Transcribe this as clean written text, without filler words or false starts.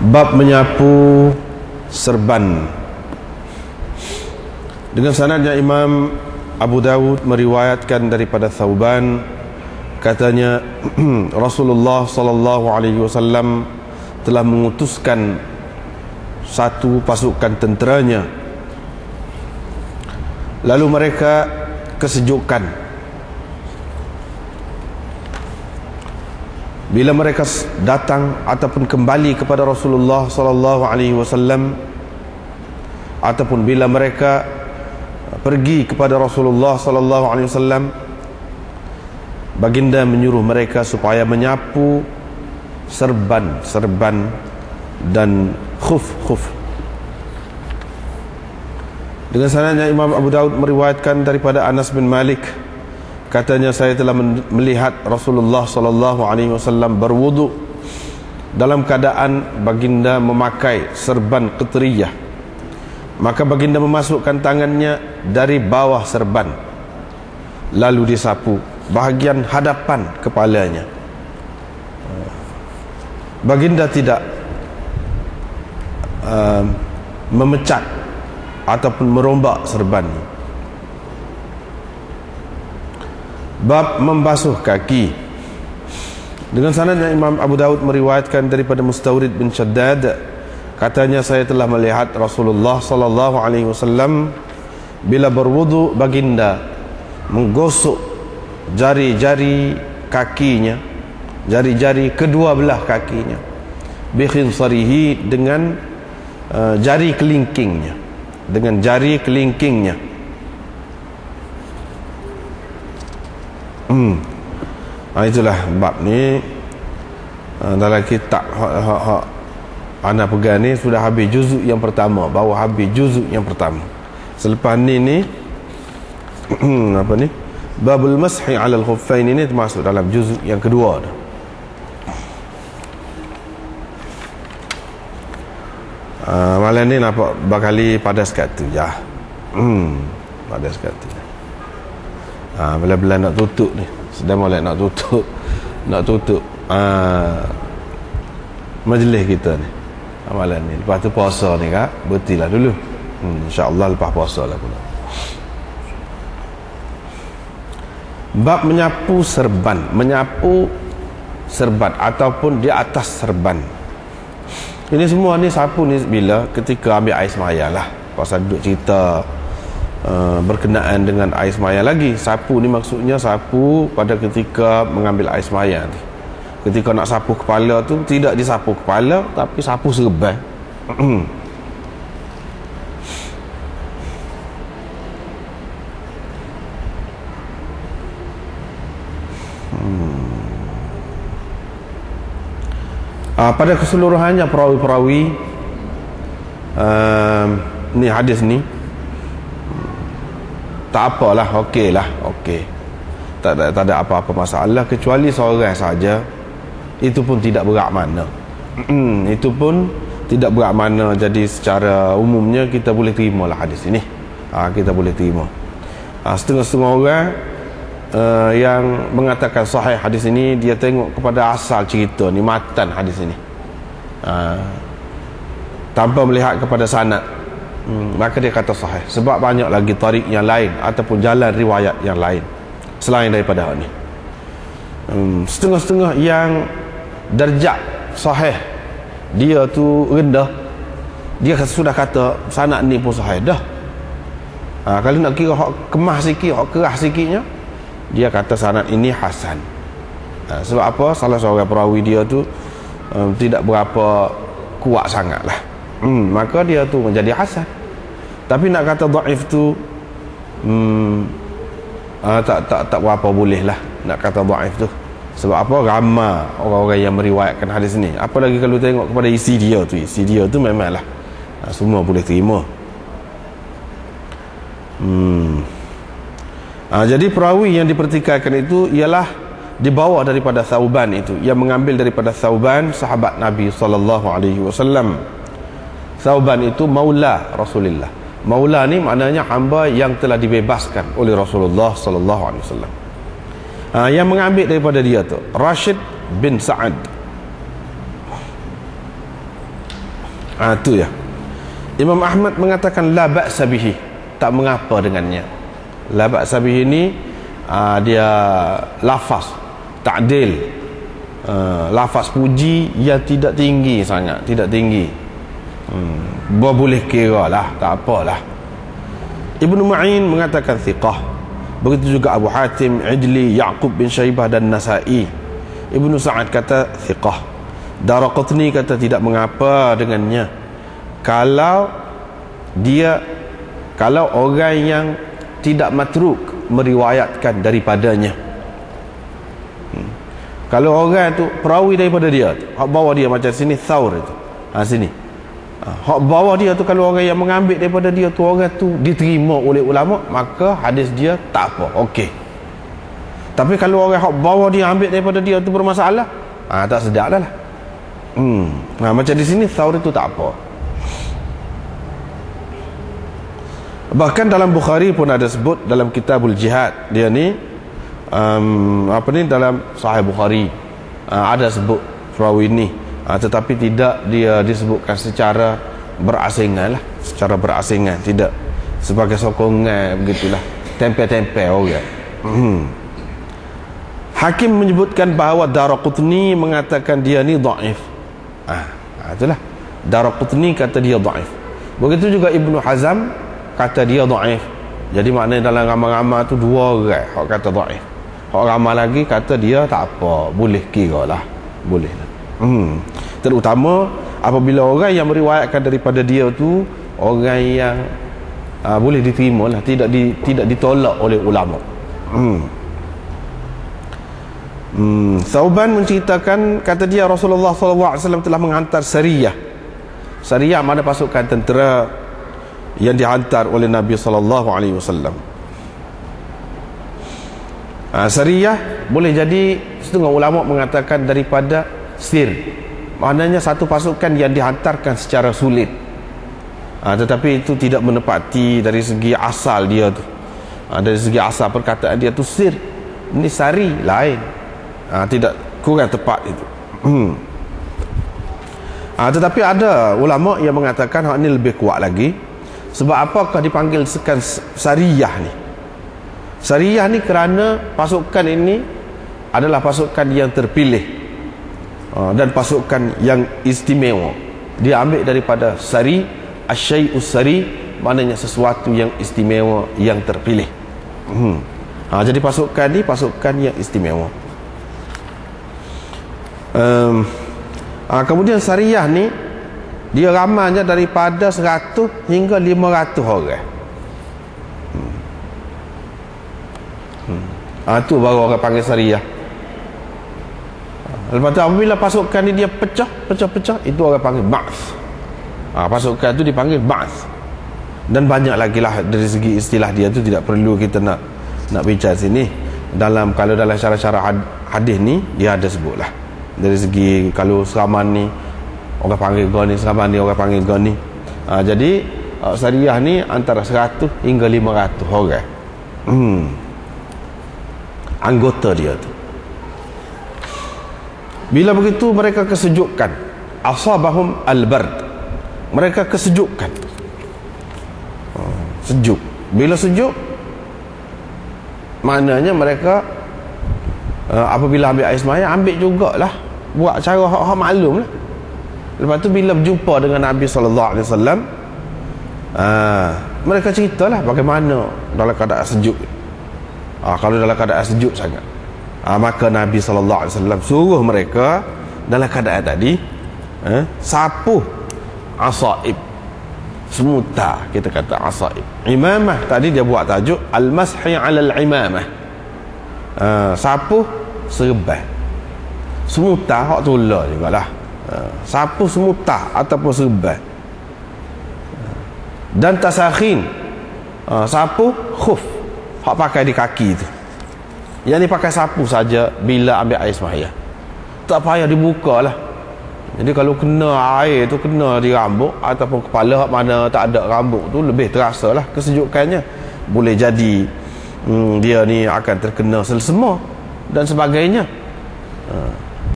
Bab menyapu serban. Dengan sanadnya Imam Abu Dawud meriwayatkan daripada Thauban, katanya Rasulullah sallallahu alaihi wasallam telah mengutuskan satu pasukan tenteranya, lalu mereka kesejukan. Bila mereka datang ataupun kembali kepada Rasulullah sallallahu alaihi wasallam, ataupun bila mereka pergi kepada Rasulullah sallallahu alaihi wasallam, baginda menyuruh mereka supaya menyapu serban dan khuf. Dengan sanadnya Imam Abu Daud meriwayatkan daripada Anas bin Malik, katanya saya telah melihat Rasulullah sallallahu alaihi wasallam berwudu dalam keadaan baginda memakai serban qatriyah. Maka baginda memasukkan tangannya dari bawah serban, lalu disapu bahagian hadapan kepalanya. Baginda tidak memecat ataupun merombak serban. Bab membasuh kaki. Dengan sanadnya Imam Abu Daud meriwayatkan daripada Mustawrid bin Shaddad, katanya saya telah melihat Rasulullah sallallahu alaihi wasallam bila berwudu, baginda menggosok jari-jari kakinya, jari-jari kedua belah kakinya, bi khinsarihi, dengan jari kelingkingnya, dengan jari kelingkingnya. Itulah bab ni. Dalam kitab ana pegang ni sudah habis juzuk yang pertama, baru habis juzuk yang pertama. Selepas ni apa ni, babul mashi ala al-khuffain, ini termasuk dalam juzuk yang kedua dah. Malam ni nampak bakali padas kat tu je. Padas kat tu. Bila-bila nak tutup ni, sedang molek nak tutup majlis kita ni malam ni. Lepas tu puasa ni kak, berhentilah dulu. InsyaAllah lepas puasa lah pula. Bab menyapu serban. Menyapu serban ataupun di atas serban. Ini semua ni sapu ni bila ketika ambil air semaya lah. Pasal duduk cerita berkenaan dengan air semaya lagi. Sapu ni maksudnya sapu pada ketika mengambil air semaya ni. Ketika nak sapu kepala tu, tidak disapu kepala tapi sapu serban. Pada keseluruhannya perawi-perawi ni hadis ni tak apalah, okey. Tak ada apa-apa masalah, kecuali seorang saja. Itu pun tidak berat mana. Itu pun tidak berat mana. Jadi secara umumnya kita boleh terima lah hadis ini. Kita boleh terima. Setengah-setengah orang yang mengatakan sahih hadis ini, dia tengok kepada asal cerita ni, matan hadis ini, tanpa melihat kepada sanad, maka dia kata sahih. Sebab banyak lagi tarik yang lain ataupun jalan riwayat yang lain selain daripada ini. Setengah-setengah yang darjat sahih dia tu rendah, dia sudah kata sanad ni pun sahih dah. Kalau nak kira hak kemah sikit, hak keras sikitnya, dia kata sanad ini hasan. Sebab apa? Salah seorang perawi dia tu tidak berapa kuat sangat lah. Maka dia tu menjadi hasan. Tapi nak kata dhaif tu tak berapa boleh lah nak kata dhaif tu. Sebab apa? Ramai orang-orang yang meriwayatkan hadis ni. Apalagi kalau tengok kepada isi dia tu. Isi dia tu memanglah semua boleh terima. Jadi perawi yang dipertikaikan itu ialah dibawa daripada Thauban itu, yang mengambil daripada Thauban, sahabat Nabi sallallahu alaihi wasallam. Thauban itu maula Rasulullah. Maula ni maknanya hamba yang telah dibebaskan oleh Rasulullah sallallahu alaihi wasallam. Yang mengambil daripada dia tu Rashid bin Sa'ad. Tu ya. Imam Ahmad mengatakan la ba'sa bihi, tak mengapa dengannya. La ba'sa bihi ni dia lafaz ta'dil, lafaz puji yang tidak tinggi sangat, tidak tinggi. Boleh kira lah, tak apalah. Ibnu Ma'in mengatakan thiqah. Begitu juga Abu Hatim, Ijli, Ya'qub bin Syaibah dan Nasa'i. Ibnu Sa'ad kata thiqah. Daraqutni kata tidak mengapa dengannya. Kalau orang yang tidak matruk meriwayatkan daripadanya. Kalau orang tu perawi daripada dia tu, hak bawa dia macam sini Thaur itu. Sini. Hak bawa dia tu, kalau orang yang mengambil daripada dia tu, orang tu diterima oleh ulama, maka hadis dia tak apa, okey. Tapi kalau orang hak bawa dia ambil daripada dia tu bermasalah, tak sedap dah lah. Macam di sini Thaur itu tak apa. Bahkan dalam Bukhari pun ada sebut dalam Kitabul Jihad, dia ni dalam Sahih Bukhari ada sebut perawi ni, tetapi tidak dia disebutkan secara berasingan lah, secara berasingan, tidak sebagai sokongan begitulah, tempel-tempel orang. Hakim menyebutkan bahawa Daraqutni mengatakan dia ni dhaif. Itulah, Daraqutni kata dia dhaif. Begitu juga Ibnu Hazm kata dia dhaif. Jadi maknanya dalam ramai-ramai tu dua orang hak kata dhaif. Hak ramai lagi kata dia tak apa, boleh kira lah, boleh lah. Terutama apabila orang yang meriwayatkan daripada dia tu orang yang boleh diterima lah, tidak ditolak oleh ulama. Thauban menceritakan, kata dia Rasulullah SAW telah menghantar sariyah. Sariyah mana pasukan tentera yang dihantar oleh Nabi SAW. Sariyah boleh jadi setengah ulama mengatakan daripada sir, maknanya satu pasukan yang dihantarkan secara sulit, tetapi itu tidak menepati dari segi asal dia tu. Dari segi asal perkataan dia tu sir, ini sari lain, tidak, kurang tepat itu. Tetapi ada ulama yang mengatakan hak ni lebih kuat lagi. Sebab apakah dipanggil sariyah ni? Sariyah ni kerana pasukan ini adalah pasukan yang terpilih, dan pasukan yang istimewa. Dia ambil daripada sari, asyai'us sari, maknanya sesuatu yang istimewa, yang terpilih. Jadi pasukan ni pasukan yang istimewa. Kemudian sariyah ni dia ramainya daripada 100 hingga 500 orang. Itu baru orang panggil sariyah. Lepas tu apabila pasukan ni dia pecah, itu orang panggil ba'th. Pasukan tu dipanggil ba'th. Dan banyak lagi lah dari segi istilah dia tu, tidak perlu kita nak bincang sini. Kalau dalam syarah-syarah hadis ni dia ada sebut lah. Dari segi kalau seraman ni orang panggil goni, seraman ni orang panggil goni. Jadi sariyah ni antara 100 hingga 500 orang. Anggota dia tu. Bila begitu mereka kesejukan, asabahum al-bard, mereka kesejukan, sejuk. Bila sejuk, maknanya mereka apabila ambil air semaya, ambil jugalah, buat cara hak maklum lah. Lepas tu bila berjumpa dengan Nabi SAW, mereka ceritalah bagaimana dalam keadaan sejuk. Kalau dalam keadaan sejuk sangat, maka Nabi SAW suruh mereka dalam keadaan tadi sapuh asaib, semuta, kita kata asaib. Imamah tadi dia buat tajuk al-mashi 'ala al-imamah, sapuh serban. Semuta hak tula jugalah, sapuh semuta ataupun serban. Dan tasakhin, sapuh khuf, hak pakai di kaki tu. Yang ni pakai sapu saja bila ambil air sembahyang, tak payah dibuka lah. Jadi kalau kena air tu, kena di rambut ataupun kepala, hak mana tak ada rambut tu, lebih terasa lah kesejukannya. Boleh jadi dia ni akan terkena selsema dan sebagainya.